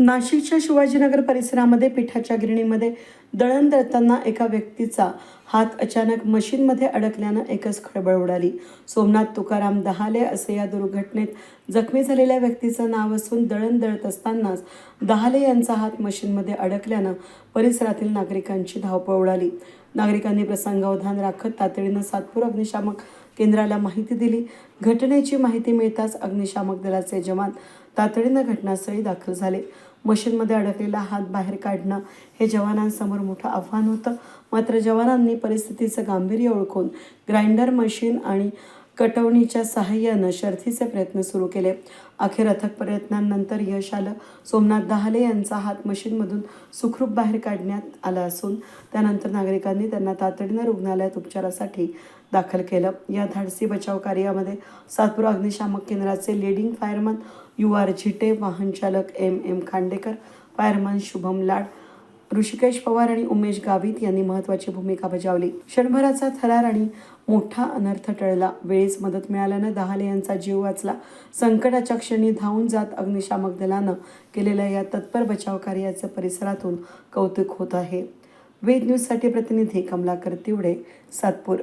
नाशिकच्या शिवाजीनगर परिसरामध्ये पिठाच्या गिरणीमध्ये दळण दळताना एका व्यक्तीचा हात अचानक मशीनमध्ये अडकल्यानं एकच खळबळ उडाली. सोमनाथ तुकाराम दहाले असे या दुर्घटनेत जखमी झालेल्या व्यक्तीचं नाव असून दळण दळत असतानाच दहाले यांचा हात मशीनमध्ये अडकल्यानं परिसरातील नागरिकांची धावपळ उडाली. नागरिकांनी प्रसंगावधान राखत तातडीनं सातपूर अग्निशामक केंद्राला माहिती दिली. घटनेची माहिती मिळताच अग्निशामक दलाचे जवान तातडीनं घटनास्थळी दाखल झाले. मशीनमध्ये अडकलेला हात बाहेर काढणं हे जवानांसमोर मोठं आव्हान होतं. मात्र जवानांनी परिस्थितीचं गांभीर्य ओळखून ग्राइंडर मशीन आणि कटवणीच्या सहाय्यानं शर्थीचे प्रयत्न सुरू केले. अखेर अथक प्रयत्नांनंतर यश आलं. सोमनाथ दहाले यांचा हात मशीनमधून सुखरूप बाहेर काढण्यात आला असून त्यानंतर नागरिकांनी त्यांना तातडीनं रुग्णालयात उपचारासाठी दाखल केलं. या धाडसी बचाव कार्यामध्ये सातपूर अग्निशामक केंद्राचे लीडिंग फायरमन UR झिटे, वाहन चालक MM खांडेकर, फायरमन शुभम लाड, ऋषिकेश पवार आणि उमेश गावित यांनी महत्त्वाची भूमिका बजावली. क्षणभराचा थरार आणि मोठा अनर्थ टळला. वेळीच मदत मिळाल्यानं दहाले यांचा जीव वाचला. संकटाच्या क्षणी धावून जात अग्निशामक दलानं केलेल्या या तत्पर बचाव कार्याचं परिसरातून कौतुक होत आहे. वेद न्यूजसाठी प्रतिनिधी कमलाकर तिवडे, सातपूर.